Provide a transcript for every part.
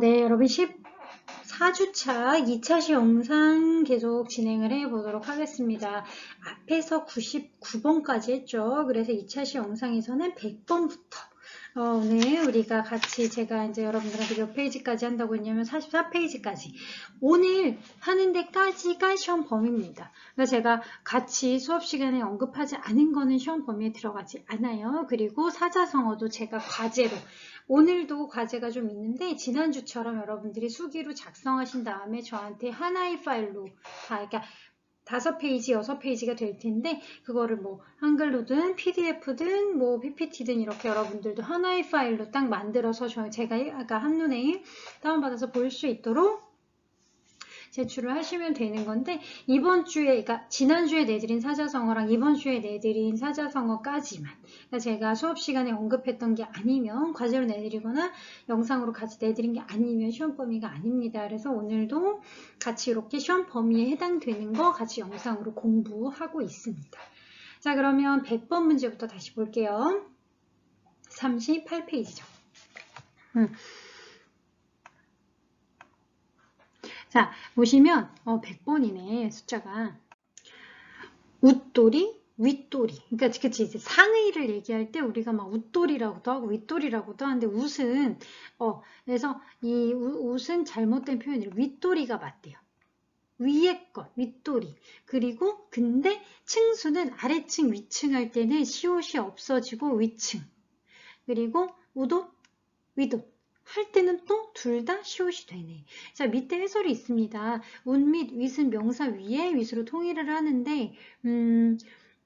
네, 여러분 14주차 2차 영상 계속 진행을 해 보도록 하겠습니다. 앞에서 99번까지 했죠. 그래서 2차 영상에서는 100번부터 오늘 우리가 같이 제가 이제 여러분들한테 몇 페이지까지 한다고 했냐면 44페이지까지 오늘 하는 데까지가 시험 범위입니다. 그러니까 제가 같이 수업 시간에 언급하지 않은 거는 시험 범위에 들어가지 않아요. 그리고 사자성어도 제가 과제로 오늘도 과제가 좀 있는데 지난주처럼 여러분들이 수기로 작성하신 다음에 저한테 하나의 파일로 다 그러니까 5페이지, 6페이지가 될 텐데 그거를 뭐 한글로든 PDF든 뭐 PPT든 이렇게 여러분들도 하나의 파일로 딱 만들어서 제가 아까 한눈에 다운받아서 볼 수 있도록 제출을 하시면 되는 건데 이번 주에 그러니까 지난주에 내드린 사자성어랑 이번 주에 내드린 사자성어까지만 그러니까 제가 수업 시간에 언급했던 게 아니면 과제로 내드리거나 영상으로 같이 내드린 게 아니면 시험 범위가 아닙니다. 그래서 오늘도 같이 이렇게 시험 범위에 해당되는 거 같이 영상으로 공부하고 있습니다. 자, 그러면 100번 문제부터 다시 볼게요. 38페이지죠. 자, 보시면 100번이네 숫자가. 웃돌이, 윗돌이. 그러니까 그치 이제 상의를 얘기할 때 우리가 막 웃돌이라고도 하고 윗돌이라고도 하는데 웃은 그래서 이 웃은 잘못된 표현이에요. 윗돌이가 맞대요. 위에 것, 윗돌이. 그리고 근데 층수는 아래층, 위층 할 때는 시옷이 없어지고 위층. 그리고 우옷, 윗옷. 할 때는 또 둘 다 시옷이 되네. 자, 밑에 해설이 있습니다. 웃 및 윗은 명사 위에 윗으로 통일을 하는데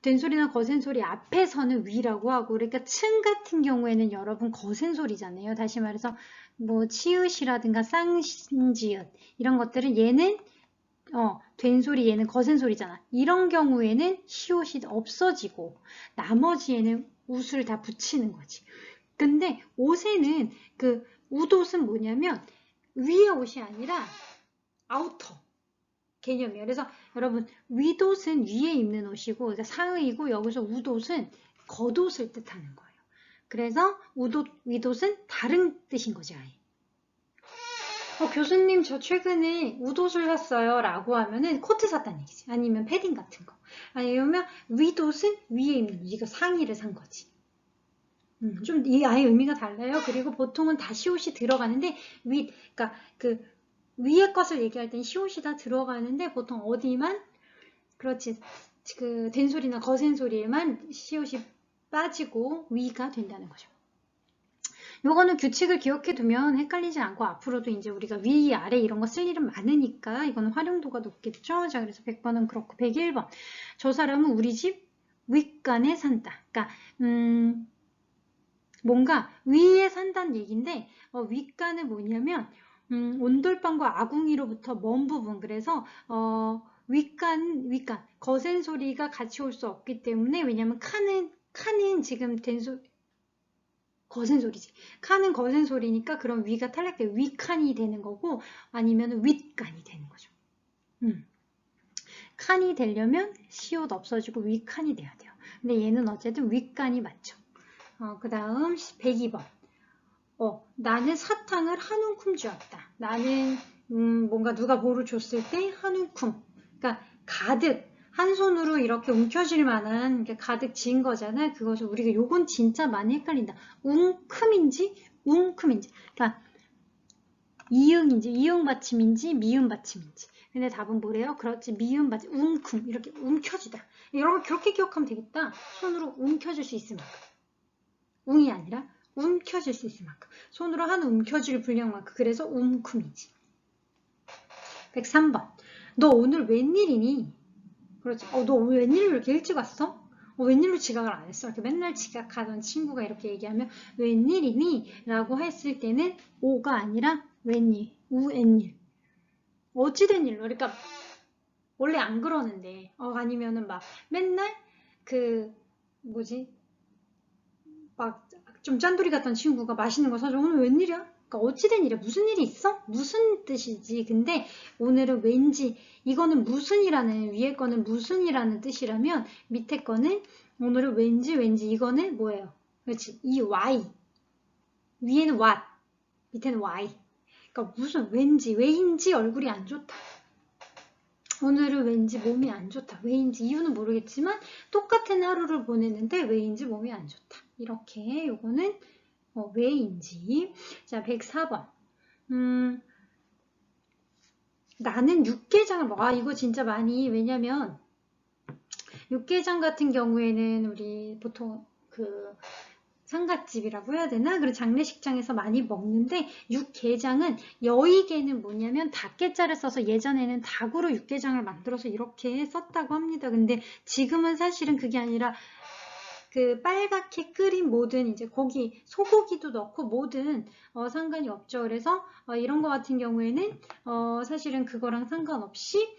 된소리나 거센소리 앞에서는 위라고 하고 그러니까 층 같은 경우에는 여러분 거센소리잖아요. 다시 말해서 뭐 치읓이라든가 쌍지읒 이런 것들은 얘는 된소리 얘는 거센소리잖아. 이런 경우에는 시옷이 없어지고 나머지에는 웃을 다 붙이는 거지. 근데 옷에는 그 웃옷은 뭐냐면 위에 옷이 아니라 아우터 개념이에요. 그래서 여러분 윗옷은 위에 입는 옷이고 그러니까 상의이고 여기서 웃옷은 겉옷을 뜻하는 거예요. 그래서 웃옷, 윗옷은 다른 뜻인 거지 아예. 교수님 저 최근에 웃옷을 샀어요 라고 하면은 코트 샀다는 얘기지. 아니면 패딩 같은 거. 아니면 윗옷은 위에 입는 이거 상의를 산 거지. 좀 이 아예 의미가 달라요. 그리고 보통은 다 시옷이 들어가는데 그러니까 그 위에 것을 얘기할 땐 시옷이 다 들어가는데 보통 어디만 그렇지 그 된소리나 거센소리에만 시옷이 빠지고 위가 된다는 거죠. 요거는 규칙을 기억해 두면 헷갈리지 않고 앞으로도 이제 우리가 위, 아래 이런 거 쓸 일은 많으니까 이거는 활용도가 높겠죠. 자, 그래서 100번은 그렇고 101번. 저 사람은 우리 집 윗간에 산다. 그러니까 뭔가 위에 산다는 얘기인데 윗간은 뭐냐면 온돌방과 아궁이로부터 먼 부분 그래서 윗간 거센 소리가 같이 올 수 없기 때문에 왜냐면 칸은 지금 거센 소리지. 칸은 거센 소리니까 그럼 위가 탈락돼 윗칸이 되는 거고 아니면 윗간이 되는 거죠. 칸이 되려면 시옷 없어지고 윗칸이 돼야 돼요. 근데 얘는 어쨌든 윗간이 맞죠. 그 다음 102번. 나는 사탕을 한 움큼 쥐었다. 나는 뭔가 누가 뭐를 줬을 때 한 움큼. 그러니까 가득 한 손으로 이렇게 움켜질 만한 가득 지은 거잖아. 그것을 우리가 요건 진짜 많이 헷갈린다. 웅큼인지 웅큼인지. 그러니까 이응인지 이응 받침인지 미음 받침인지. 근데 답은 뭐래요? 그렇지 미음 받침 웅큼 이렇게 움켜지다. 여러분 그렇게 기억하면 되겠다. 손으로 움켜질 수 있을 만큼. 웅이 아니라 움켜질 수 있을 만큼. 손으로 한 움켜질 분량만큼. 그래서 웅큼이지. 103번. 너 오늘 웬일이니? 그렇지. 너 오늘 웬일로 이렇게 일찍 왔어? 웬일로 지각을 안 했어? 이렇게 맨날 지각하던 친구가 이렇게 얘기하면 웬일이니? 라고 했을 때는 오가 아니라 웬일, 우웬일. 어찌된 일로? 그러니까 원래 안 그러는데 아니면은 막 맨날 그 뭐지? 막 좀 짠돌이 같던 친구가 맛있는 거 사줘. 오늘 웬일이야? 그러니까 어찌된 일이야? 무슨 일이 있어? 무슨 뜻이지? 근데 오늘은 왠지 이거는 무슨이라는 위에 거는 무슨이라는 뜻이라면 밑에 거는 오늘은 왠지 이거는 뭐예요? 그렇지? 이 Y 위에는 what 밑에는 why 그러니까 무슨 왠지 왜인지 얼굴이 안 좋다. 오늘은 왠지 몸이 안 좋다. 왜인지 이유는 모르겠지만 똑같은 하루를 보냈는데 왜인지 몸이 안 좋다. 이렇게 요거는 왜인지. 자, 104번. 나는 육개장을 먹어. 이거 진짜 많이, 왜냐면 육개장 같은 경우에는 우리 보통 그 상갓집이라고 해야 되나? 그리고 장례식장에서 많이 먹는데 육개장은 여의게는 뭐냐면 닭게자를 써서 예전에는 닭으로 육개장을 만들어서 이렇게 썼다고 합니다. 근데 지금은 사실은 그게 아니라 그 빨갛게 끓인 모든 이제 고기, 소고기도 넣고 모든 상관이 없죠. 그래서 이런 거 같은 경우에는 사실은 그거랑 상관없이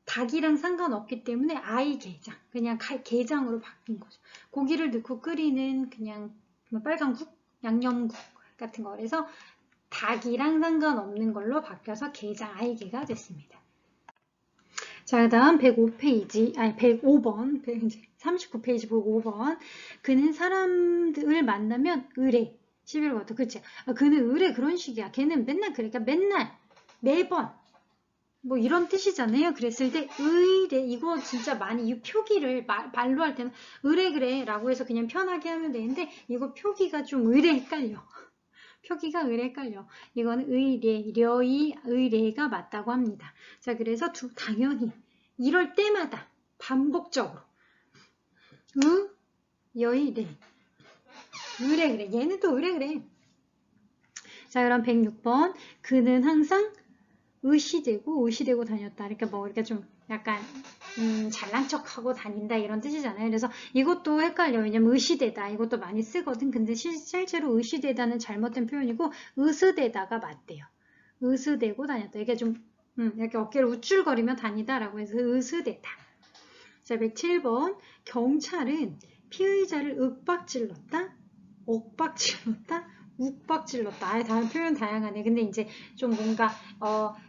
닭이랑 상관없기 때문에 아이 게장, 그냥 게장으로 바뀐 거죠. 고기를 넣고 끓이는 그냥 빨간 국, 양념국 같은 거. 그래서 닭이랑 상관없는 걸로 바뀌어서 게장, 아이게가 됐습니다. 자, 그 다음 105페이지, 아니 105번, 39페이지 보고 5번. 그는 사람들을 만나면 의뢰. 11번부터, 그치? 그는 의뢰 그런 식이야. 걔는 맨날 그러니까 맨날, 매번. 뭐 이런 뜻이잖아요. 그랬을 때 의뢰 이거 진짜 많이 이 표기를 말로 할 때는 의뢰 그래 라고 해서 그냥 편하게 하면 되는데 이거 표기가 좀 의뢰 헷갈려. 표기가 의뢰 헷갈려. 이거는 의뢰, 려이 의뢰가 맞다고 합니다. 자, 그래서 당연히 이럴 때마다 반복적으로 여의, 래 의뢰 그래. 얘는 또 의뢰 그래. 자, 그럼 106번. 그는 항상 의시되고 다녔다. 그러니까 뭐 이렇게 좀 약간 잘난 척하고 다닌다 이런 뜻이잖아요. 그래서 이것도 헷갈려. 왜냐면 의시되다 이것도 많이 쓰거든. 근데 실제로 의시되다는 잘못된 표현이고 의스되다가 맞대요. 의스되고 다녔다. 이게 좀 이렇게 어깨를 우쭐거리며 다니다라고 해서 의스되다. 자, 107번. 경찰은 피의자를 윽박질렀다. 옥박질렀다. 욱박질렀다. 아예 다른 표현 다양하네. 근데 이제 좀 뭔가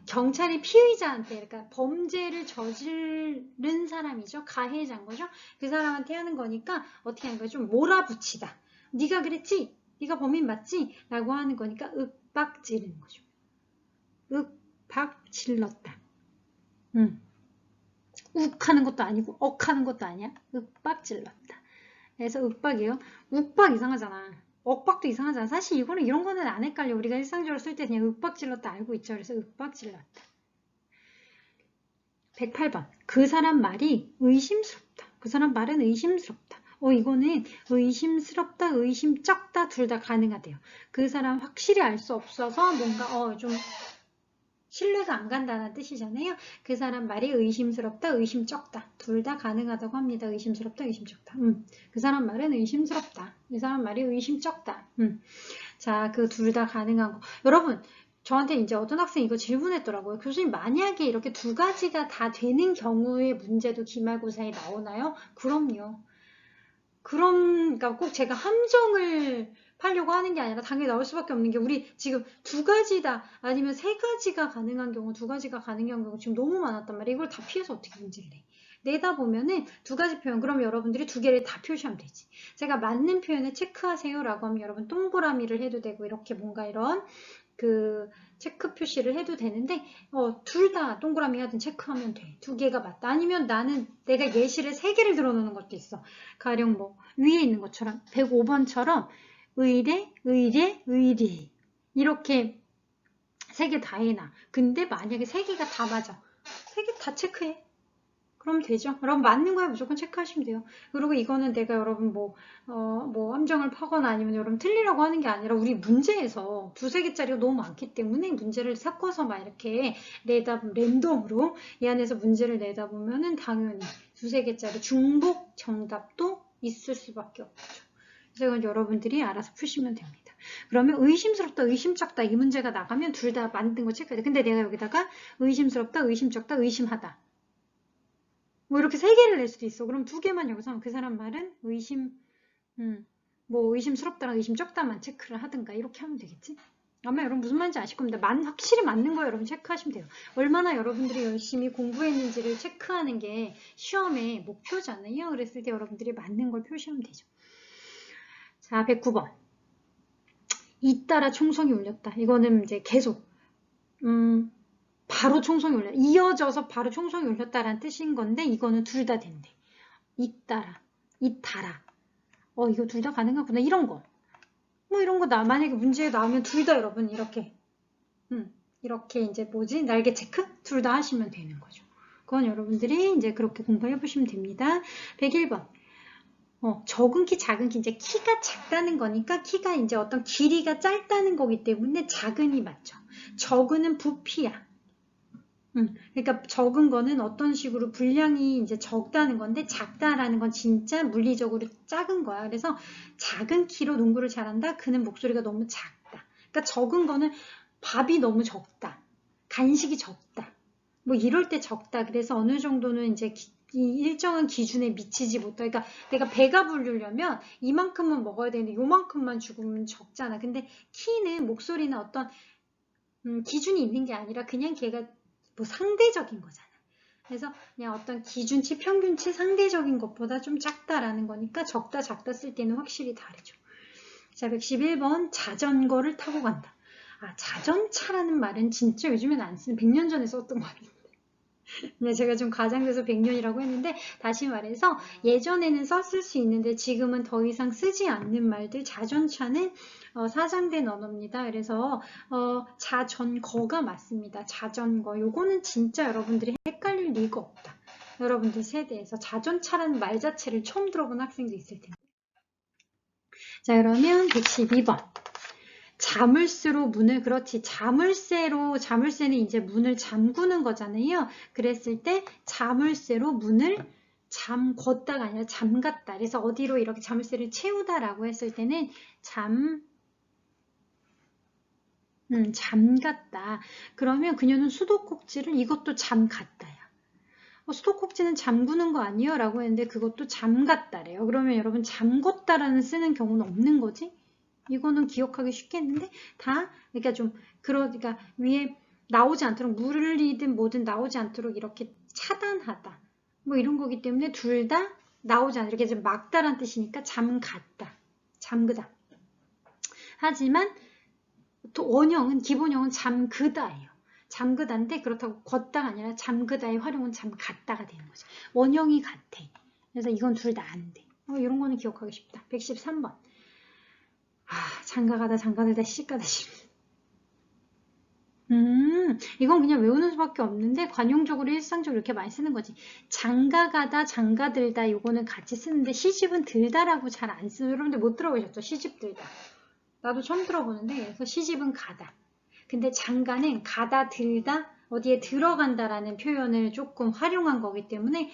경찰이 피의자한테 그러니까 범죄를 저지른 사람이죠. 가해자인 거죠. 그 사람한테 하는 거니까 어떻게 하는 거야? 좀 몰아붙이다. 네가 그랬지? 네가 범인 맞지? 라고 하는 거니까 윽박지르는 거죠. 윽박질렀다. 욱 하는 것도 아니고 억 하는 것도 아니야. 윽박질렀다. 그래서 윽박이에요. 욱박 이상하잖아. 억박도 이상하잖아. 사실 이거는 이런 거는 안 헷갈려. 우리가 일상적으로 쓸 때 그냥 윽박질렀다 알고 있죠. 그래서 윽박질렀다. 108번. 그 사람 말이 의심스럽다. 그 사람 말은 의심스럽다. 이거는 의심스럽다, 의심쩍다 둘 다 가능하대요. 그 사람 확실히 알 수 없어서 뭔가 좀 신뢰가 안 간다는 뜻이잖아요. 그 사람 말이 의심스럽다, 의심쩍다. 둘 다 가능하다고 합니다. 의심스럽다, 의심쩍다. 그 사람 말은 의심스럽다. 이 사람 말이 의심쩍다. 자, 그 둘 다 가능한 거. 여러분, 저한테 이제 어떤 학생이 이거 질문했더라고요. 교수님, 만약에 이렇게 두 가지가 다 되는 경우의 문제도 기말고사에 나오나요? 그럼요. 그러니까 꼭 제가 함정을 팔려고 하는 게 아니라 당연히 나올 수밖에 없는 게 우리 지금 두 가지다 아니면 세 가지가 가능한 경우 두 가지가 가능한 경우 지금 너무 많았단 말이에요. 이걸 다 피해서 어떻게 문제를 내. 내다 보면은 두 가지 표현 그럼 여러분들이 두 개를 다 표시하면 되지. 제가 맞는 표현을 체크하세요 라고 하면 여러분 동그라미를 해도 되고 이렇게 뭔가 이런 그 체크 표시를 해도 되는데 둘 다 동그라미 하든 체크하면 돼. 두 개가 맞다. 아니면 나는 내가 예시를 세 개를 들어놓는 것도 있어. 가령 뭐 위에 있는 것처럼 105번처럼 의뢰, 의뢰, 의뢰 이렇게 세 개 다 해놔. 근데 만약에 세 개가 다 맞아. 세 개 다 체크해. 그럼 되죠. 여러분 맞는 거야 무조건 체크하시면 돼요. 그리고 이거는 내가 여러분 뭐 함정을 파거나 아니면 여러분 틀리라고 하는 게 아니라 우리 문제에서 두세 개짜리가 너무 많기 때문에 문제를 섞어서 막 이렇게 랜덤으로 이 안에서 문제를 내다 보면은 당연히 두세 개짜리 중복 정답도 있을 수밖에 없죠. 그래서 이건 여러분들이 알아서 푸시면 됩니다. 그러면 의심스럽다, 의심쩍다 이 문제가 나가면 둘 다 만든 거 체크해야 돼. 근데 내가 여기다가 의심스럽다, 의심쩍다, 의심하다 뭐 이렇게 세 개를 낼 수도 있어. 그럼 두 개만 여기서 하면 그 사람 말은 뭐 의심스럽다랑 의심적다만 체크를 하든가 이렇게 하면 되겠지? 아마 여러분 무슨 말인지 아실 겁니다. 확실히 맞는 거 여러분 체크하시면 돼요. 얼마나 여러분들이 열심히 공부했는지를 체크하는 게 시험의 목표잖아요. 그랬을 때 여러분들이 맞는 걸 표시하면 되죠. 자, 109번. 잇따라 총성이 울렸다. 이거는 이제 계속 바로 총성이 울렸다. 이어져서 바로 총성이 울렸다라는 뜻인 건데 이거는 둘 다 된대. 잇따라, 잇따라. 이거 둘 다 가능하구나. 이런 거. 뭐 이런 거 만약에 문제에 나오면 둘 다 여러분 이렇게 이렇게 이제 뭐지? 날개 체크? 둘 다 하시면 되는 거죠. 그건 여러분들이 이제 그렇게 공부해 보시면 됩니다. 101번. 적은 키, 작은 키. 이제 키가 작다는 거니까 키가 이제 어떤 길이가 짧다는 거기 때문에 작은이 맞죠. 적은은 부피야. 그러니까 적은 거는 어떤 식으로 분량이 이제 적다는 건데 작다라는 건 진짜 물리적으로 작은 거야. 그래서 작은 키로 농구를 잘한다. 그는 목소리가 너무 작다. 그러니까 적은 거는 밥이 너무 적다. 간식이 적다. 뭐 이럴 때 적다. 그래서 어느 정도는 이제 이 일정한 기준에 미치지 못해. 그러니까 내가 배가 부르려면 이만큼은 먹어야 되는데 요만큼만 죽으면 적잖아. 근데 키는 목소리는 어떤 기준이 있는 게 아니라 그냥 걔가 뭐 상대적인 거잖아. 그래서 그냥 어떤 기준치, 평균치, 상대적인 것보다 좀 작다라는 거니까 적다, 작다 쓸 때는 확실히 다르죠. 자, 111번 자전거를 타고 간다. 자전차라는 말은 진짜 요즘엔 안 쓰는 100년 전에 썼던 말인데. 네, 제가 좀 과장돼서 100년이라고 했는데 다시 말해서 예전에는 썼을 수 있는데 지금은 더 이상 쓰지 않는 말들 자전차는 사장된 언어입니다. 그래서 자전거가 맞습니다. 자전거 요거는 진짜 여러분들이 헷갈릴 리가 없다. 여러분들 세대에서 자전차라는 말 자체를 처음 들어본 학생도 있을 텐데. 자, 그러면 112번. 자물쇠로 문을, 그렇지. 자물쇠는 이제 문을 잠그는 거잖아요. 그랬을 때 자물쇠로 문을 잠궜다가 아니라 잠갔다. 그래서 어디로 이렇게 자물쇠를 채우다라고 했을 때는 잠갔다. 그러면 그녀는 수도꼭지를 이것도 잠갔다야. 수도꼭지는 잠그는 거 아니에요? 라고 했는데 그것도 잠갔다래요. 그러면 여러분 잠궜다라는 쓰는 경우는 없는 거지? 이거는 기억하기 쉽겠는데 그러니까 그러니까 위에 나오지 않도록 물이든 뭐든 나오지 않도록 이렇게 차단하다. 뭐 이런 거기 때문에 둘 다 나오지 않도록 이렇게 막다란 뜻이니까 잠갔다. 잠그다. 하지만 또 원형은 기본형은 잠그다예요. 잠그다인데 그렇다고 걷다가 아니라 잠그다의 활용은 잠갔다가 되는 거죠. 원형이 같아. 그래서 이건 둘 다 안 돼. 이런 거는 기억하기 쉽다. 113번. 장가가다 장가들다 시집가다 시. 이건 그냥 외우는 수밖에 없는데 관용적으로 일상적으로 이렇게 많이 쓰는 거지. 장가가다 장가들다 이거는 같이 쓰는데 시집은 들다라고 잘 안 쓰는 여러분들 못 들어보셨죠? 시집 들다. 나도 처음 들어보는데 그래서 시집은 가다. 근데 장가는 가다 들다 어디에 들어간다라는 표현을 조금 활용한 거기 때문에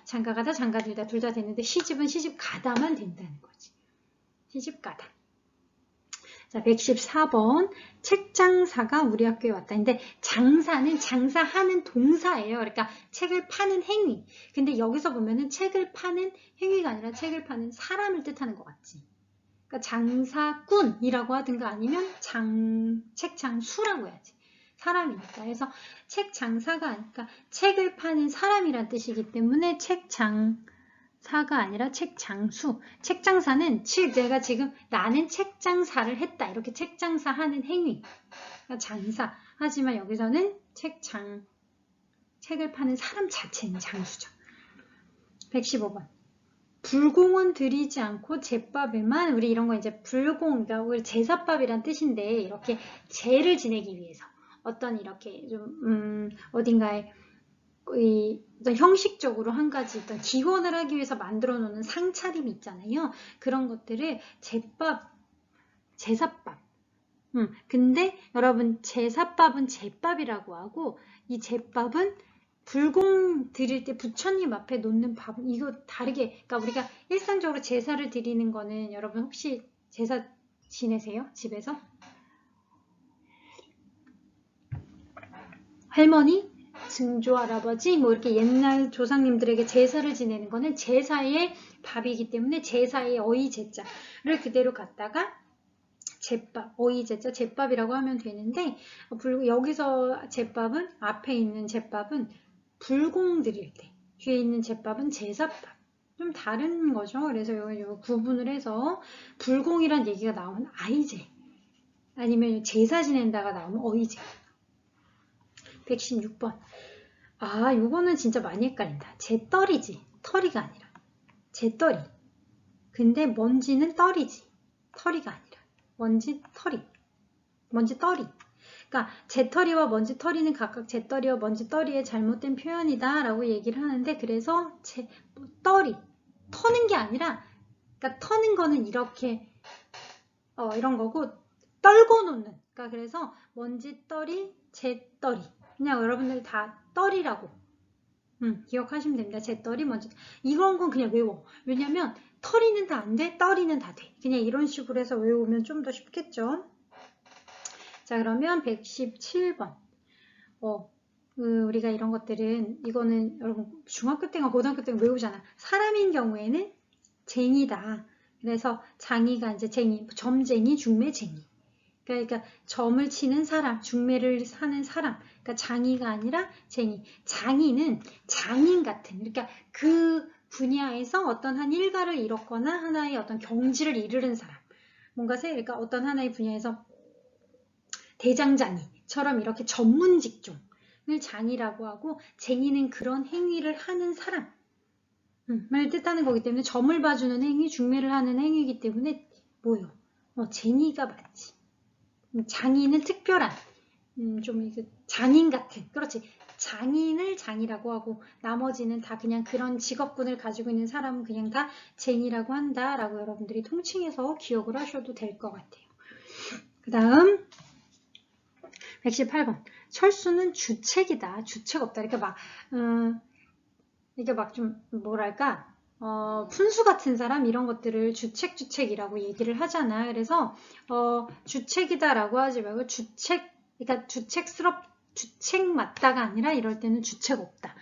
장가가다 장가들다 둘 다 되는데 시집은 시집 가다만 된다는 거지. 시집 가다. 자, 114번. 책장사가 우리 학교에 왔다. 근데 장사는 장사하는 동사예요. 그러니까 책을 파는 행위. 근데 여기서 보면은 책을 파는 행위가 아니라 책을 파는 사람을 뜻하는 것 같지. 그러니까 장사꾼이라고 하든가 아니면 책장수라고 해야지. 사람이니까. 그래서 책장사가 아니까 책을 파는 사람이란 뜻이기 때문에 책장사가 아니라 책장수. 책장사는 내가 지금 나는 책장사를 했다. 이렇게 책장사 하는 행위. 그러니까 장사. 하지만 여기서는 책을 파는 사람 자체는 장수죠. 115번. 불공은 드리지 않고 제밥에만 우리 이런 거 이제 그러니까 우리 제사밥이란 뜻인데 이렇게 제를 지내기 위해서 어떤 이렇게 좀 어딘가에 어떤 형식적으로 한 가지 어떤 기원을 하기 위해서 만들어 놓는 상차림이 있잖아요. 그런 것들을 제사밥. 근데 여러분 제사밥은 제밥이라고 하고 이 제밥은 불공 드릴 때 부처님 앞에 놓는 밥은 이거 다르게 그러니까 우리가 일상적으로 제사를 드리는 거는 여러분 혹시 제사 지내세요? 집에서? 할머니, 증조 할아버지 뭐 이렇게 옛날 조상님들에게 제사를 지내는 거는 제사의 밥이기 때문에 제사의 어이제자를 그대로 갖다가 제밥, 어이제자 제밥이라고 하면 되는데 여기서 제밥은 앞에 있는 제밥은 불공 드릴 때 뒤에 있는 제밥은 제사밥 좀 다른 거죠. 그래서 요 구분을 해서 불공이란 얘기가 나오면 아이제 아니면 제사 지낸다가 나오면 어이제. 116번. 아, 요거는 진짜 많이 헷갈린다. 제떨이지. 털이가 아니라. 제떨이. 근데 먼지는 떨이지. 털이가 아니라. 먼지, 털이. 먼지, 떨이. 그러니까 제떨이와 먼지, 털이는 각각 제떨이와 먼지, 떨이의 잘못된 표현이다 라고 얘기를 하는데, 그래서 떨이. 터는 게 아니라, 그러니까 터는 거는 이렇게 이런 거고, 떨고 놓는. 그러니까 그래서 먼지, 떨이, 제떨이. 그냥 여러분들 다 떨이라고 기억하시면 됩니다. 제떨이, 먼지. 이런 건 그냥 외워. 왜냐면 털이는 다 안 돼, 떨이는 다 돼. 그냥 이런 식으로 해서 외우면 좀 더 쉽겠죠. 자, 그러면 117번. 우리가 이런 것들은, 이거는 여러분 중학교 때가 고등학교 때가 외우잖아. 사람인 경우에는 쟁이다. 그래서 장이가 이제 쟁이, 점쟁이, 중매쟁이. 그러니까 점을 치는 사람, 중매를 하는 사람. 그러니까 장이가 아니라 쟁이. 장이는 장인 같은. 그러니까 그 분야에서 어떤 한 일가를 이뤘거나 하나의 어떤 경지를 이르는 사람. 그러니까 어떤 하나의 분야에서 대장장이처럼 이렇게 전문 직종을 장이라고 하고, 쟁이는 그런 행위를 하는 사람을 뜻하는 거기 때문에 점을 봐주는 행위, 중매를 하는 행위이기 때문에 뭐요? 쟁이가 맞지. 장인은 특별한, 좀 장인 같은, 그렇지. 장인을 장이라고 하고 나머지는 다 그냥 그런 직업군을 가지고 있는 사람은 그냥 다 쟁이라고 한다라고 여러분들이 통칭해서 기억을 하셔도 될 것 같아요. 그 다음 118번. 철수는 주책이다. 주책 없다. 이렇게 이게 막 좀 뭐랄까 푼수 같은 사람 이런 것들을 주책이라고 얘기를 하잖아. 그래서 주책이다라고 하지 말고 그러니까 주책 맞다가 아니라 이럴 때는 주책 없다.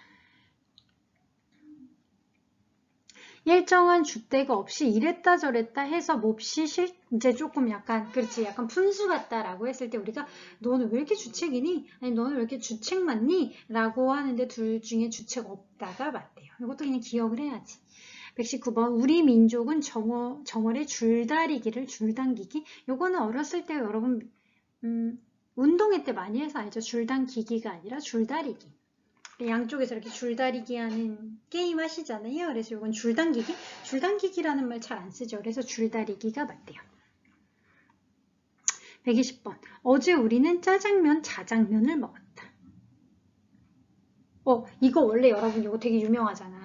일정한 줏대가 없이 이랬다 저랬다 해서 몹시 이제 조금 약간 그렇지 약간 푼수 같다라고 했을 때 우리가 너는 왜 이렇게 주책이니? 아니 너는 왜 이렇게 주책 맞니? 라고 하는데 둘 중에 주책 없다가 맞대요. 이것도 그냥 기억을 해야지. 119번. 우리 민족은 정월에 줄당기기. 요거는 어렸을 때 여러분 운동회 때 많이 해서 알죠. 줄당기기가 아니라 줄다리기. 양쪽에서 이렇게 줄다리기 하는 게임 하시잖아요. 그래서 이건 줄당기기? 줄당기기라는 말 잘 안 쓰죠. 그래서 줄다리기가 맞대요. 120번. 어제 우리는 짜장면, 자장면을 먹었다. 이거 원래 여러분 이거 되게 유명하잖아.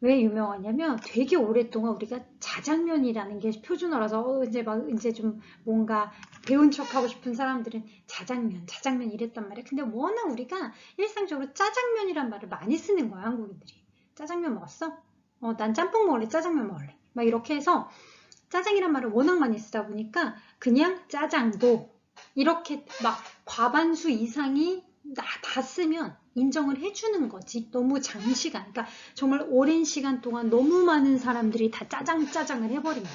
왜 유명하냐면 되게 오랫동안 우리가 자장면이라는 게 표준어라서 이제 좀 뭔가 배운 척하고 싶은 사람들은 자장면 이랬단 말이야. 근데 워낙 우리가 일상적으로 짜장면이란 말을 많이 쓰는 거야, 한국인들이. 짜장면 먹었어? 난 짬뽕 먹을래, 짜장면 먹을래. 막 이렇게 해서 짜장이란 말을 워낙 많이 쓰다 보니까 그냥 짜장도 이렇게 막 과반수 이상이 다 쓰면 인정을 해주는 거지. 너무 장시간, 그러니까 정말 오랜 시간 동안 너무 많은 사람들이 다 짜장을 해버린 거야.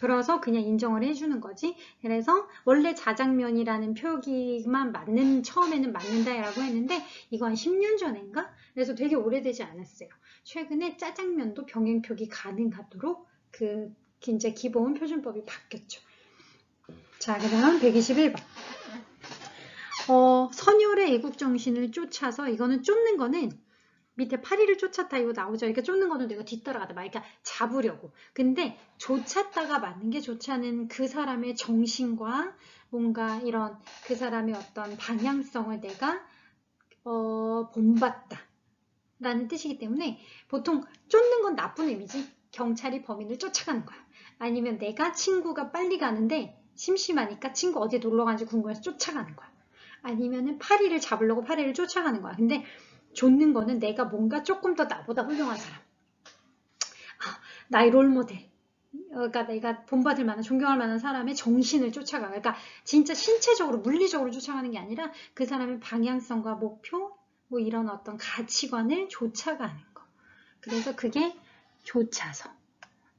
그래서 그냥 인정을 해주는 거지. 그래서 원래 자장면이라는 표기만 처음에는 맞는다라고 했는데 이거 한 10년 전인가? 그래서 되게 오래되지 않았어요. 최근에 짜장면도 병행 표기 가능하도록 이제 기본 표준법이 바뀌었죠. 자, 그 다음 121번. 선열의 애국정신을 쫓아서, 이거는 쫓는 거는 밑에 파리를 쫓았다 이거 나오죠. 그러니까 쫓는 거는 내가 뒤따라가다 막 그러니까 잡으려고. 근데 쫓았다가 맞는 게 좋지않은 그 사람의 정신과 뭔가 이런 그 사람의 어떤 방향성을 내가 본받다 라는 뜻이기 때문에 보통 쫓는 건 나쁜 의미지. 경찰이 범인을 쫓아가는 거야. 아니면 내가 친구가 빨리 가는데 심심하니까 친구 어디 놀러 가는지 궁금해서 쫓아가는 거야. 아니면은 파리를 잡으려고 파리를 쫓아가는 거야. 근데 쫓는 거는 내가 뭔가 조금 더 나보다 훌륭한 사람. 나의 롤모델. 그러니까 내가 본받을 만한, 존경할 만한 사람의 정신을 쫓아가. 그러니까 진짜 신체적으로, 물리적으로 쫓아가는 게 아니라 그 사람의 방향성과 목표, 뭐 이런 어떤 가치관을 쫓아가는 거. 그래서 그게 쫓아서.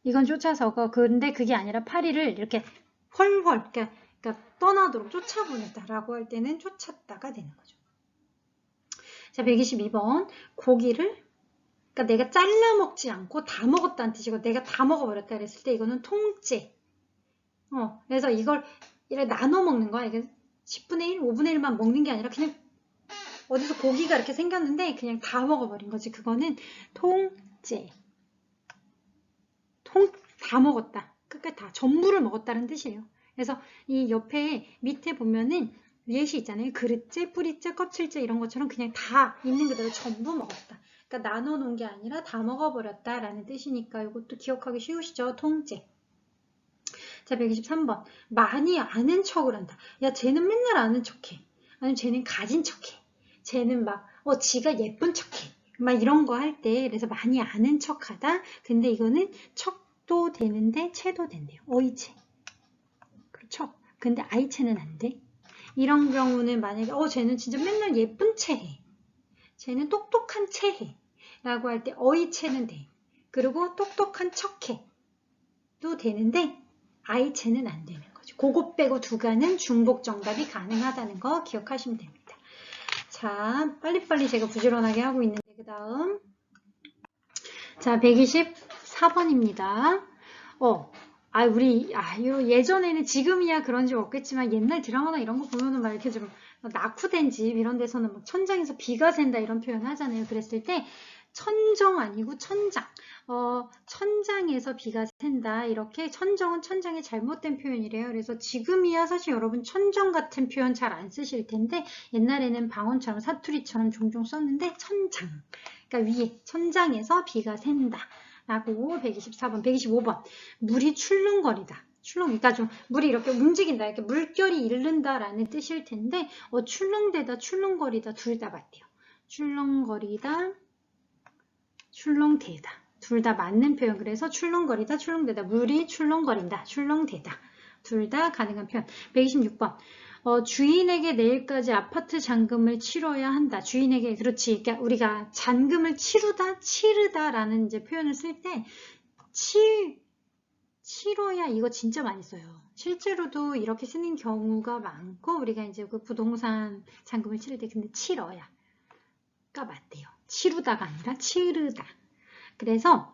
이건 쫓아서고, 근데 그게 아니라 파리를 이렇게 헐헐, 그러니까 떠나도록 쫓아보냈다라고 할 때는 쫓았다가 되는 거죠. 자, 122번. 고기를, 그러니까 내가 잘라 먹지 않고 다 먹었다는 뜻이고, 내가 다 먹어버렸다 그랬을 때 이거는 통째. 그래서 이걸 이렇게 나눠 먹는 거야. 이게 10분의 1, 5분의 1만 먹는 게 아니라 그냥 어디서 고기가 이렇게 생겼는데 그냥 다 먹어버린 거지. 그거는 통째. 다 먹었다. 끝까지 다. 전부를 먹었다는 뜻이에요. 그래서 이 옆에 밑에 보면은 예시 있잖아요. 그릇째, 뿌리째, 껍질째 이런 것처럼 그냥 다 있는 그대로 전부 먹었다. 그러니까 나눠 놓은 게 아니라 다 먹어버렸다 라는 뜻이니까 이것도 기억하기 쉬우시죠? 통째. 자, 123번. 많이 아는 척을 한다. 야, 쟤는 맨날 아는 척해. 아니면 쟤는 가진 척해. 쟤는 막, 지가 예쁜 척해. 막 이런 거 할 때, 그래서 많이 아는 척하다. 근데 이거는 척도 되는데, 채도 된대요. 어이채. 그렇죠? 근데 아이채는 안 돼. 이런 경우는 만약에, 쟤는 진짜 맨날 예쁜 채 해. 쟤는 똑똑한 채 해. 라고 할 때, 어이채는 돼. 그리고 똑똑한 척해. 도 되는데, 아이채는 안 되는 거죠. 그것 빼고 두 가는 중복 정답이 가능하다는 거 기억하시면 됩니다. 자, 빨리빨리 제가 부지런하게 하고 있는데 그 다음 자, 124번입니다. 예전에는 지금이야 그런 집 없겠지만 옛날 드라마나 이런 거 보면은 막 이렇게 좀 낙후된 집 이런 데서는 막 천장에서 비가 샌다 이런 표현 하잖아요. 그랬을 때 천정 아니고 천장. 천장에서 비가 샌다. 이렇게 천정은 천장의 잘못된 표현이래요. 그래서 지금이야 사실 여러분 천정 같은 표현 잘 안 쓰실 텐데 옛날에는 방언처럼 사투리처럼 종종 썼는데 천장. 그러니까 위에 천장에서 비가 샌다. 라고 124번, 125번. 물이 출렁거리다. 그러니까 좀 물이 이렇게 움직인다. 이렇게 물결이 이른다라는 뜻일 텐데 출렁대다, 출렁거리다 둘 다 맞대요. 출렁거리다, 출렁대다. 둘 다 맞는 표현. 그래서 출렁거리다, 출렁대다. 물이 출렁거린다, 출렁대다. 둘 다 가능한 표현. 126번. 주인에게 내일까지 아파트 잔금을 치러야 한다. 주인에게, 그렇지. 그러니까 우리가 잔금을 치르다라는 이제 표현을 쓸 때, 치러야 이거 진짜 많이 써요. 실제로도 이렇게 쓰는 경우가 많고, 우리가 이제 그 부동산 잔금을 치를 때, 근데 치러야가 맞대요. 치르다가 아니라 치르다. 그래서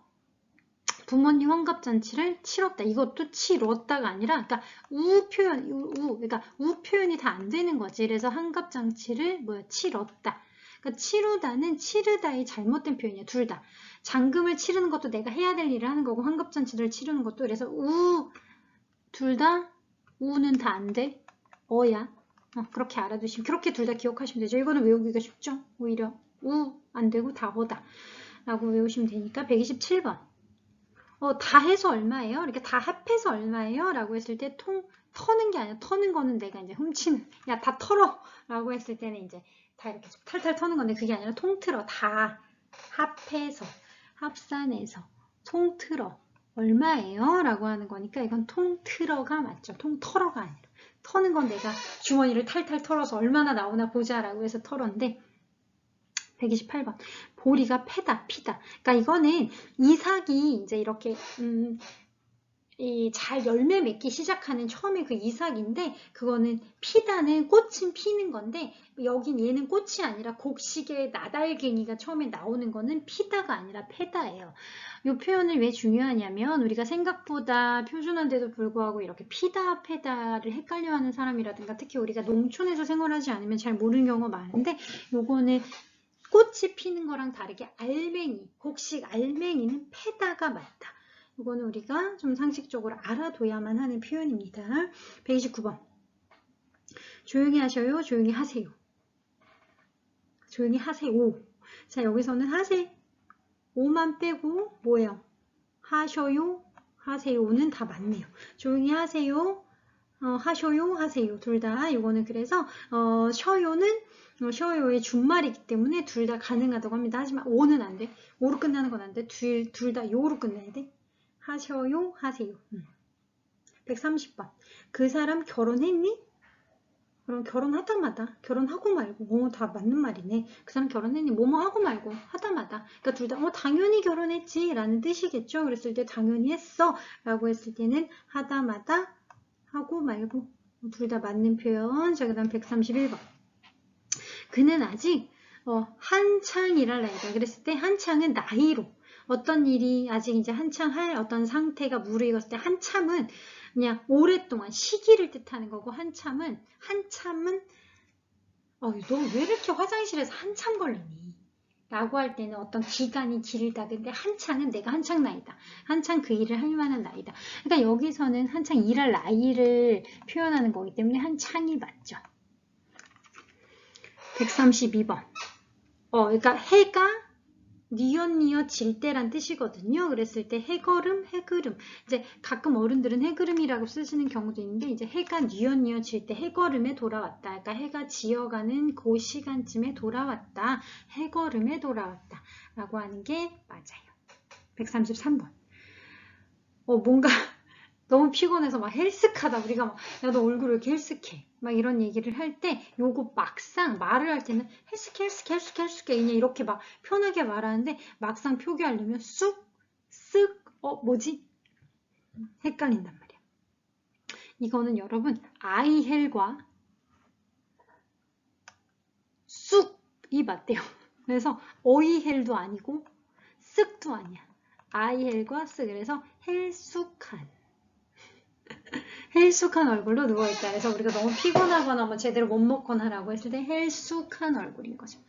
부모님 환갑잔치를 치렀다. 이것도 치렀다가 아니라, 그러니까 그러니까 우 표현이 다 안 되는 거지. 그래서 환갑잔치를 치렀다. 그러니까 치르다는 치르다의 잘못된 표현이야. 둘 다. 잔금을 치르는 것도 내가 해야 될 일을 하는 거고 환갑잔치를 치르는 것도. 그래서 둘 다 우는 다 안 돼. 어야. 그렇게 알아두시면, 그렇게 둘 다 기억하시면 되죠. 이거는 외우기가 쉽죠. 오히려 안 되고 다 보다 라고 외우시면 되니까. 127번. 다 해서 얼마예요? 이렇게 다 합해서 얼마예요? 라고 했을 때 터는 게 아니라, 터는 거는 내가 이제 훔치는, 야, 다 털어! 라고 했을 때는 이제 다 이렇게 탈탈 터는 건데 그게 아니라 통틀어. 다 합해서, 합산해서, 통틀어. 얼마예요? 라고 하는 거니까 이건 통틀어가 맞죠. 통털어가 아니라. 터는 건 내가 주머니를 탈탈 털어서 얼마나 나오나 보자 라고 해서 털었는데 128번. 보리가 피다. 그러니까 이거는 이삭이 이제 이렇게 잘 열매 맺기 시작하는 처음에 그 이삭인데 그거는 피다는 꽃은 피는 건데 여긴 얘는 꽃이 아니라 곡식의 나달갱이가 처음에 나오는 거는 피다가 아니라 페다예요. 이 표현을 왜 중요하냐면 우리가 생각보다 표준화인데도 불구하고 이렇게 피다, 페다를 헷갈려하는 사람이라든가 특히 우리가 농촌에서 생활하지 않으면 잘 모르는 경우가 많은데 요거는 꽃이 피는 거랑 다르게 곡식 알맹이는 페다가 맞다. 이거는 우리가 좀 상식적으로 알아둬야만 하는 표현입니다. 129번. 조용히 하셔요. 조용히 하세요. 조용히 하세요. 자, 여기서는 오만 빼고 뭐예요? 하셔요, 하세요는 다 맞네요. 조용히 하세요. 하셔요, 하세요. 둘 다. 이거는 그래서 쉬어요의 준말이기 때문에 둘 다 가능하다고 합니다. 하지만 오는 안 돼. 오로 끝나는 건 안 돼. 둘 다 요로 끝나야 돼. 하셔요, 하세요. 130번. 그 사람 결혼했니? 그럼 결혼하다마다, 결혼하고 말고, 다 맞는 말이네. 그 사람 결혼했니? 뭐뭐 하고 말고, 하다마다. 그러니까 둘 다, 당연히 결혼했지. 라는 뜻이겠죠. 그랬을 때 당연히 했어. 라고 했을 때는 하다마다, 하고 말고. 둘 다 맞는 표현. 자, 그 다음 131번. 그는 아직 한창 일할 나이다. 그랬을 때 한창은 나이로 어떤 일이 아직 이제 한창 할 어떤 상태가 무르익었을 때 한참은 그냥 오랫동안 시기를 뜻하는 거고 한참은 너 왜 이렇게 화장실에서 한참 걸리니? 라고 할 때는 어떤 기간이 길다. 근데 한창은 내가 한창 나이다. 한창 그 일을 할 만한 나이다. 그러니까 여기서는 한창 일할 나이를 표현하는 거기 때문에 한창이 맞죠. 132번. 그러니까 해가 뉘엿뉘엿 질 때란 뜻이거든요. 그랬을 때 해걸음, 해그름. 이제 가끔 어른들은 해그름이라고 쓰시는 경우도 있는데 이제 해가 뉘엿뉘엿 질 때 해걸음에 돌아왔다. 그러니까 해가 지어가는 그 시간쯤에 돌아왔다. 해걸음에 돌아왔다. 라고 하는 게 맞아요. 133번. 뭔가 너무 피곤해서 막 헬스카다. 우리가 막, 야, 너 얼굴 왜 이렇게 헬스케? 막 이런 얘기를 할 때, 요거 막상 말을 할 때는 헬스케 그냥 이렇게 막 편하게 말하는데, 막상 표기하려면 쑥, 쓱, 뭐지? 헷갈린단 말이야. 이거는 여러분, 아이헬과 쑥이 맞대요. 그래서 어이헬도 아니고, 쓱도 아니야. 아이헬과 쓱. 그래서 헬쑥한. 헬쑥한 얼굴로 누워있다. 그래서 우리가 너무 피곤하거나 뭐 제대로 못 먹거나 라고 했을 때 헬쑥한 얼굴인 거죠.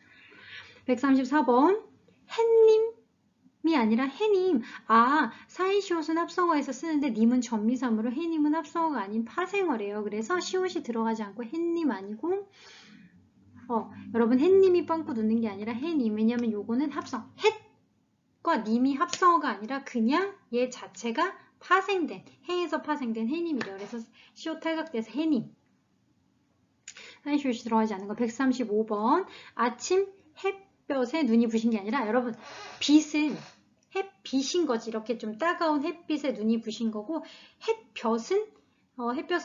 134번 햇님이 아니라 해님. 사이시옷은 합성어에서 쓰는데 님은 전미사무로 해님은 합성어가 아닌 파생어래요. 그래서 시옷이 들어가지 않고 햇님 아니고 여러분 햇님이 빵꾸 넣는 게 아니라 해님. 왜냐면 요거는 합성. 햇과 님이 합성어가 아니라 그냥 얘 자체가 파생된, 해에서 파생된 해님이래요. 그래서 시옷 탈각돼서 해님. 사이시옷이 들어가지 않는 거. 135번. 아침 햇볕에 눈이 부신 게 아니라 여러분 빛은 햇빛인 거지. 이렇게 좀 따가운 햇빛에 눈이 부신 거고 햇볕은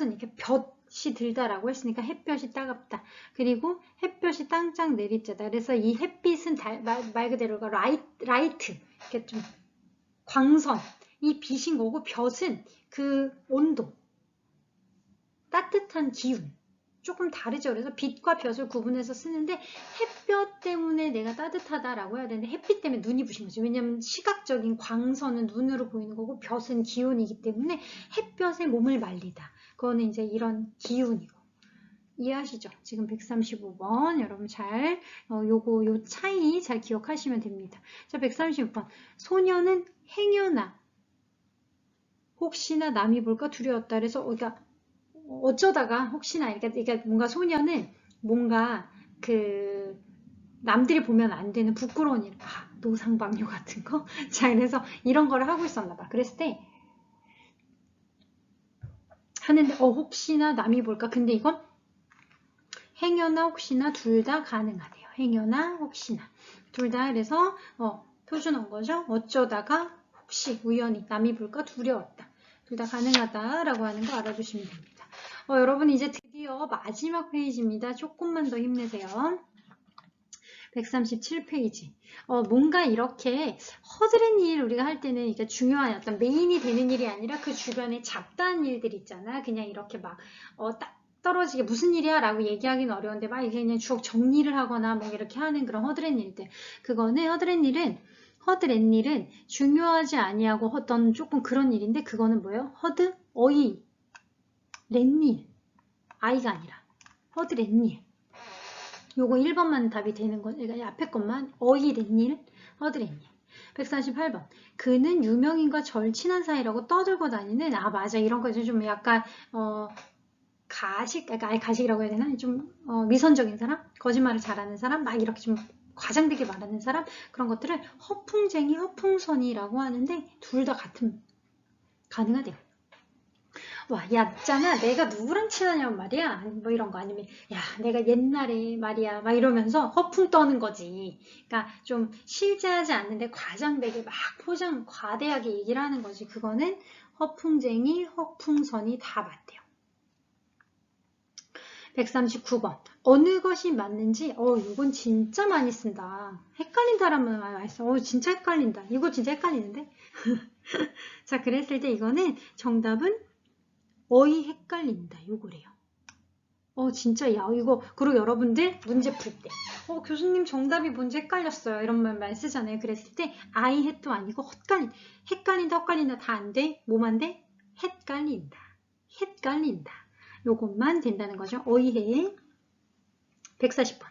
이렇게 볕이 들다라고 했으니까 햇볕이 따갑다. 그리고 햇볕이 땅짱 내리쬐다. 그래서 이 햇빛은 말 그대로가 라이트 이렇게 좀 광선 이 빛인 거고 볕은 그 온도 따뜻한 기운 조금 다르죠. 그래서 빛과 볕을 구분해서 쓰는데 햇볕 때문에 내가 따뜻하다라고 해야 되는데 햇빛 때문에 눈이 부신 거죠. 왜냐하면 시각적인 광선은 눈으로 보이는 거고 볕은 기운이기 때문에 햇볕에 몸을 말리다. 그거는 이제 이런 기운이고. 이해하시죠? 지금 135번 여러분 잘 요 차이 잘 기억하시면 됩니다. 자, 136번 소녀는 행여나 혹시나 남이 볼까 두려웠다. 그래서 그러니까 어쩌다가 혹시나 그러니까 뭔가 소녀는 뭔가 그 남들이 보면 안 되는 부끄러운 일, 노상방뇨 같은 거. 자, 그래서 이런 거를 하고 있었나 봐. 그랬을 때 하는데 혹시나 남이 볼까? 근데 이건 행여나 혹시나 둘 다 가능하대요. 행여나 혹시나 둘 다. 그래서 표준어인 거죠. 어쩌다가 혹시 우연히 남이 볼까 두려웠다. 둘 다 가능하다라고 하는 거 알아두시면 됩니다. 여러분 이제 드디어 마지막 페이지입니다. 조금만 더 힘내세요. 137페이지. 뭔가 이렇게 허드렛 일 우리가 할 때는 이게 중요한 어떤 메인이 되는 일이 아니라 그 주변에 잡다한 일들 있잖아. 그냥 이렇게 막 딱 떨어지게 무슨 일이야 라고 얘기하기는 어려운데 막 이게 그냥 주옥 정리를 하거나 뭐 이렇게 하는 그런 허드렛 일들. 그거는 허드렛 일은 중요하지 아니하고 어떤 조금 그런 일인데 그거는 뭐예요? 렛일. 아이가 아니라 허드렛 일. 요거 1번만 답이 되는 거, 그러니까 앞에 것만 렛일, 허드렛 일. 148번. 그는 유명인과 절친한 사이라고 떠들고 다니는, 맞아. 이런 거 좀 약간, 가식이라고 해야 되나? 좀, 미선적인 사람? 거짓말을 잘하는 사람? 막 이렇게 좀 과장되게 말하는 사람? 그런 것들을 허풍쟁이, 허풍선이라고 하는데, 둘 다 가능하대요. 와, 야, 있잖아. 내가 누구랑 친하냐면 말이야. 뭐 이런 거 아니면, 야, 내가 옛날에 말이야. 막 이러면서 허풍 떠는 거지. 그러니까 좀 실제하지 않는데 과장되게 막 과대하게 얘기를 하는 거지. 그거는 허풍쟁이, 허풍선이 다 맞대요. 139번. 어느 것이 맞는지, 이건 진짜 많이 쓴다. 헷갈린다라는 말 많이 써. 진짜 헷갈린다. 이거 진짜 헷갈리는데? 자, 그랬을 때 이거는 정답은 헷갈린다. 요거래요. 진짜 야 이거 그리고 여러분들 문제 풀 때 교수님 정답이 뭔지 헷갈렸어요. 이런 말 많이 쓰잖아요. 그랬을 때 헷도 아니고 헷갈린다 다 안 돼. 뭐만 돼? 헷갈린다. 헷갈린다. 요것만 된다는 거죠. 어이해. 140번.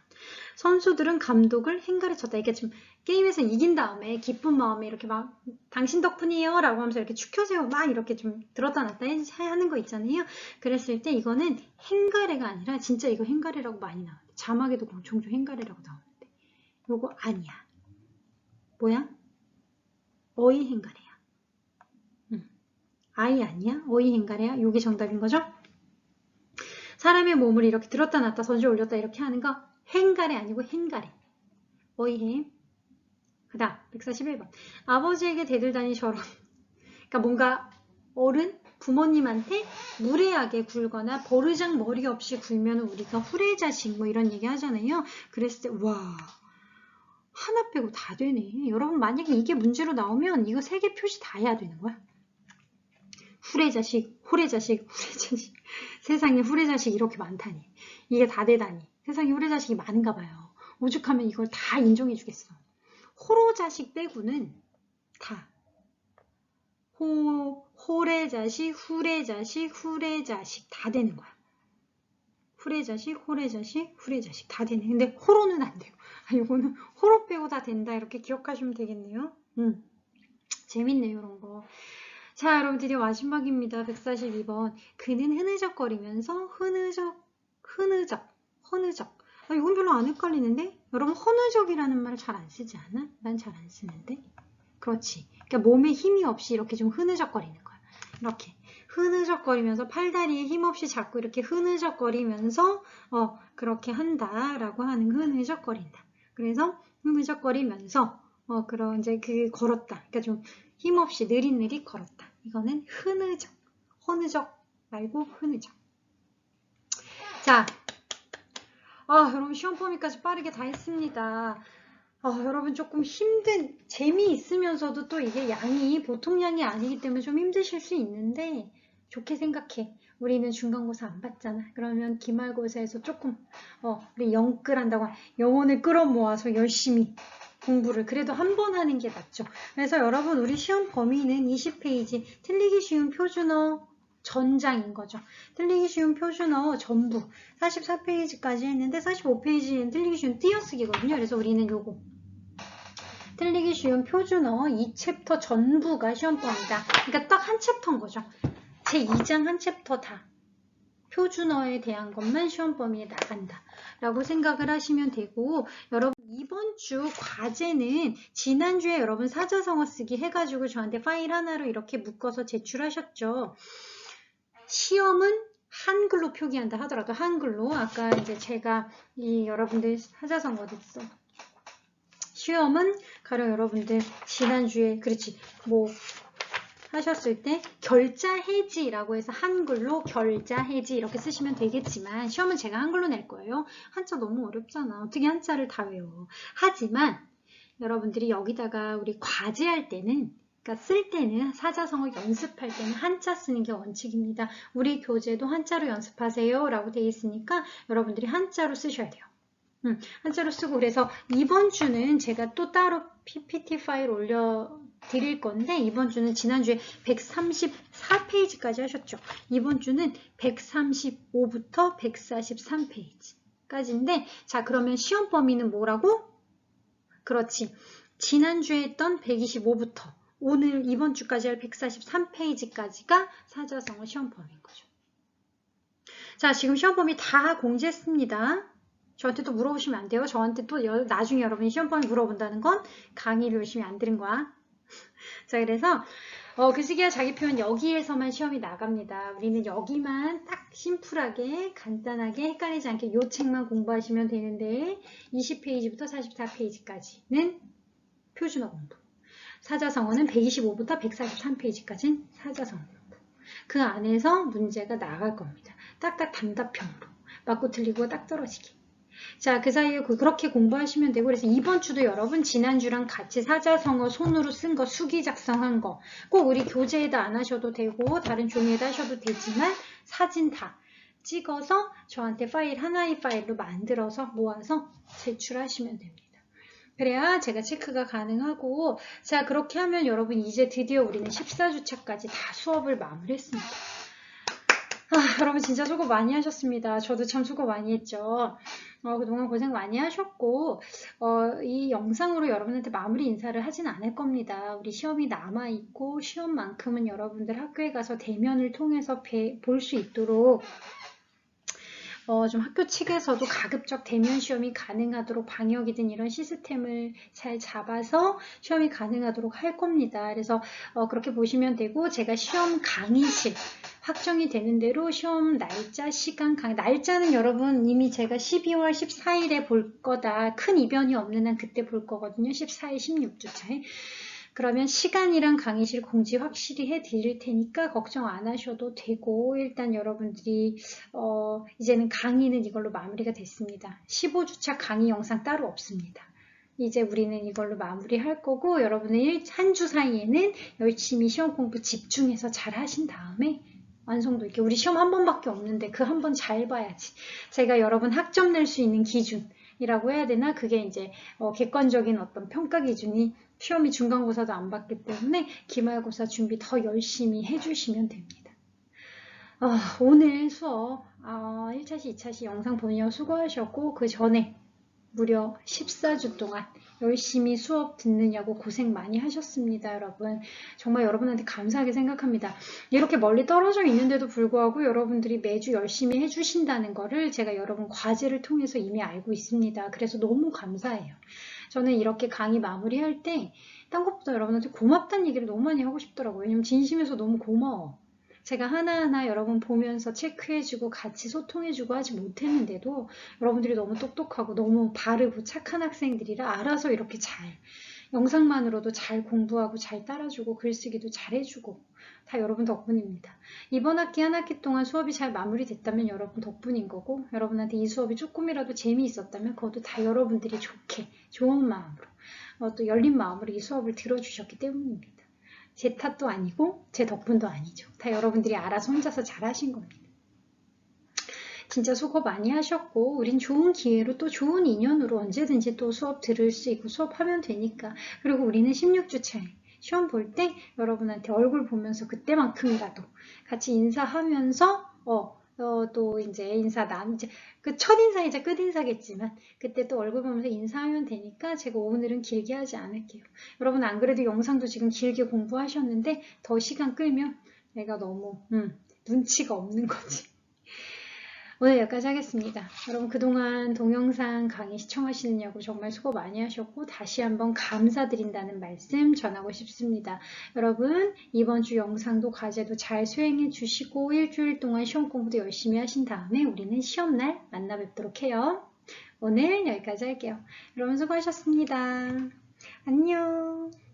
선수들은 감독을 헷갈려쳤다. 이게 지금 게임에서 이긴 다음에 기쁜 마음에 이렇게 막 당신 덕분이에요 라고 하면서 이렇게 축혀세워 막 이렇게 좀 들었다 놨다 하는 거 있잖아요. 그랬을 때 이거는 헷갈래가 아니라 진짜 이거 헷갈래라고 많이 나오는데 자막에도 종종 헷갈래라고 나오는데 요거 아니야. 뭐야? 어이 헷갈래야. 아이 아니야? 어이 헷갈래야? 요게 정답인 거죠? 사람의 몸을 이렇게 들었다 놨다 던져 올렸다 이렇게 하는 거 헷갈래 아니고 헷갈래. 어이해. 그 다음 141번. 아버지에게 대들다니 저런. 그러니까 뭔가 어른, 부모님한테 무례하게 굴거나 버르장 머리 없이 굴면 우리가 후레자식 뭐 이런 얘기 하잖아요. 그랬을 때 와 하나 빼고 다 되네. 여러분 만약에 이게 문제로 나오면 이거 3개 표시 다 해야 되는 거야. 후레자식, 후레자식, 후레자식. 세상에 후레자식 이렇게 많다니. 이게 다 되다니. 세상에 후레자식이 많은가 봐요. 오죽하면 이걸 다 인정해 주겠어. 호로자식 빼고는 다. 호레자식, 후레자식, 후레자식 다 되는 거야. 후레자식, 호레자식, 후레자식 다 되네. 근데 호로는 안 돼요. 이거는 호로 빼고 다 된다. 이렇게 기억하시면 되겠네요. 재밌네요, 이런 거. 자, 여러분 드디어 마지막입니다. 142번. 그는 흐느적거리면서 흐느적. 이건 별로 안 헷갈리는데? 여러분 허느적이라는 말을 잘 안 쓰지 않아? 난 잘 안 쓰는데? 그렇지. 그러니까 몸에 힘이 없이 이렇게 좀 흐느적거리는 거야. 이렇게 흐느적거리면서 팔다리에 힘 없이 자꾸 이렇게 흐느적거리면서 그렇게 한다라고 하는 흐느적거린다. 그래서 흐느적거리면서 그런 이제 그 걸었다. 그러니까 좀 힘 없이 느릿느릿 걸었다. 이거는 흐느적. 허느적 말고 흐느적. 자. 여러분 시험 범위까지 빠르게 다 했습니다. 여러분 조금 힘든, 재미있으면서도 또 이게 양이 보통 양이 아니기 때문에 좀 힘드실 수 있는데 좋게 생각해. 우리는 중간고사 안 봤잖아. 그러면 기말고사에서 조금 우리 영끌한다고 영혼을 끌어모아서 열심히 공부를 그래도 한 번 하는 게 낫죠. 그래서 여러분 우리 시험 범위는 20페이지 틀리기 쉬운 표준어 전장인 거죠. 틀리기 쉬운 표준어 전부 44페이지까지 했는데 45페이지는 틀리기 쉬운 띄어쓰기거든요. 그래서 우리는 요거 틀리기 쉬운 표준어 이 챕터 전부가 시험 범위다. 그러니까 딱 한 챕터인 거죠. 제 2장 한 챕터 다 표준어에 대한 것만 시험 범위에 나간다 라고 생각을 하시면 되고, 여러분 이번 주 과제는 지난주에 여러분 사자성어 쓰기 해가지고 저한테 파일 하나로 이렇게 묶어서 제출하셨죠. 시험은 한글로 표기한다 하더라도 한글로 아까 이제 제가 이 여러분들 사자성어 어딨어? 시험은 가령 여러분들 지난주에 그렇지 뭐 하셨을 때 결자해지라고 해서 한글로 결자해지 이렇게 쓰시면 되겠지만 시험은 제가 한글로 낼 거예요. 한자 너무 어렵잖아. 어떻게 한자를 다 외워. 하지만 여러분들이 여기다가 우리 과제할 때는 그러니까 쓸 때는 사자성어 연습할 때는 한자 쓰는 게 원칙입니다. 우리 교재도 한자로 연습하세요 라고 되어 있으니까 여러분들이 한자로 쓰셔야 돼요. 한자로 쓰고 그래서 이번 주는 제가 또 따로 PPT 파일 올려드릴 건데 이번 주는 지난주에 134페이지까지 하셨죠. 이번 주는 135부터 143페이지까지인데 자 그러면 시험 범위는 뭐라고? 그렇지. 지난주에 했던 125부터 오늘 이번 주까지 할 143페이지까지가 사자성어 시험 범위인 거죠. 자 지금 시험 범위 다 공지했습니다. 저한테 또 물어보시면 안 돼요. 저한테 또 나중에 여러분이 시험 범위 물어본다는 건 강의를 열심히 안 들은 거야. 자 그래서 글쓰기와 자기 표현 여기에서만 시험이 나갑니다. 우리는 여기만 딱 심플하게 간단하게 헷갈리지 않게 요 책만 공부하시면 되는데 20페이지부터 44페이지까지는 표준어 공부. 사자성어는 125부터 143페이지까지는 사자성어 공부. 그 안에서 문제가 나갈 겁니다. 딱딱 단답형으로. 맞고 틀리고 딱 떨어지기. 자, 그 사이에 그렇게 공부하시면 되고 그래서 이번 주도 여러분 지난주랑 같이 사자성어 손으로 쓴 거 수기 작성한 거 꼭 우리 교재에다 안 하셔도 되고 다른 종이에다 하셔도 되지만 사진 다 찍어서 저한테 파일 하나의 파일로 만들어서 모아서 제출하시면 됩니다. 그래야 제가 체크가 가능하고 자 그렇게 하면 여러분 이제 드디어 우리는 14주차까지 다 수업을 마무리했습니다. 여러분 진짜 수고 많이 하셨습니다. 저도 참 수고 많이 했죠. 그동안 고생 많이 하셨고, 이 영상으로 여러분한테 마무리 인사를 하진 않을 겁니다. 우리 시험이 남아있고, 시험만큼은 여러분들 학교에 가서 대면을 통해서 볼 수 있도록 좀 학교 측에서도 가급적 대면 시험이 가능하도록 방역이든 이런 시스템을 잘 잡아서 시험이 가능하도록 할 겁니다. 그래서 그렇게 보시면 되고, 제가 시험 강의실 확정이 되는 대로 시험 날짜, 시간, 날짜는 여러분 이미 제가 12월 14일에 볼 거다. 큰 이변이 없는 한 그때 볼 거거든요. 14일, 16주차에. 그러면 시간이랑 강의실 공지 확실히 해드릴 테니까 걱정 안 하셔도 되고, 일단 여러분들이 이제는 강의는 이걸로 마무리가 됐습니다. 15주차 강의 영상 따로 없습니다. 이제 우리는 이걸로 마무리할 거고, 여러분은 한 주 사이에는 열심히 시험 공부 집중해서 잘 하신 다음에 완성도 있게, 우리 시험 한 번밖에 없는데 그 한 번 잘 봐야지. 제가 여러분 학점 낼 수 있는 기준이라고 해야 되나? 그게 이제 객관적인 어떤 평가 기준이 시험이 중간고사도 안 봤기 때문에 기말고사 준비 더 열심히 해주시면 됩니다. 오늘 수업 1차시, 2차시 영상 보느냐고 수고하셨고, 그 전에 무려 14주 동안 열심히 수업 듣느냐고 고생 많이 하셨습니다, 여러분. 정말 여러분한테 감사하게 생각합니다. 이렇게 멀리 떨어져 있는데도 불구하고 여러분들이 매주 열심히 해주신다는 거를 제가 여러분 과제를 통해서 이미 알고 있습니다. 그래서 너무 감사해요. 저는 이렇게 강의 마무리할 때 딴 것보다 여러분한테 고맙다는 얘기를 너무 많이 하고 싶더라고요. 왜냐면 진심에서 너무 고마워. 제가 하나하나 여러분 보면서 체크해주고 같이 소통해주고 하지 못했는데도 여러분들이 너무 똑똑하고 너무 바르고 착한 학생들이라 알아서 이렇게 잘, 영상만으로도 잘 공부하고 잘 따라주고 글쓰기도 잘해주고 다 여러분 덕분입니다. 이번 학기 한 학기 동안 수업이 잘 마무리됐다면 여러분 덕분인 거고, 여러분한테 이 수업이 조금이라도 재미있었다면 그것도 다 여러분들이 좋게, 좋은 마음으로, 또 열린 마음으로 이 수업을 들어주셨기 때문입니다. 제 탓도 아니고 제 덕분도 아니죠. 다 여러분들이 알아서 혼자서 잘하신 겁니다. 진짜 수고 많이 하셨고, 우린 좋은 기회로 또 좋은 인연으로 언제든지 또 수업 들을 수 있고 수업하면 되니까. 그리고 우리는 16주차에 시험 볼 때 여러분한테 얼굴 보면서 그때만큼이라도 같이 인사하면서 또 이제 이제 그 첫인사이자 끝인사겠지만 그때 또 얼굴 보면서 인사하면 되니까 제가 오늘은 길게 하지 않을게요. 여러분 안 그래도 영상도 지금 길게 공부하셨는데 더 시간 끌면 내가 너무 눈치가 없는 거지. 오늘 여기까지 하겠습니다. 여러분 그동안 동영상 강의 시청하시느냐고 정말 수고 많이 하셨고 다시 한번 감사드린다는 말씀 전하고 싶습니다. 여러분 이번 주 영상도 과제도 잘 수행해 주시고 일주일 동안 시험 공부도 열심히 하신 다음에 우리는 시험날 만나 뵙도록 해요. 오늘 여기까지 할게요. 여러분 수고하셨습니다. 안녕.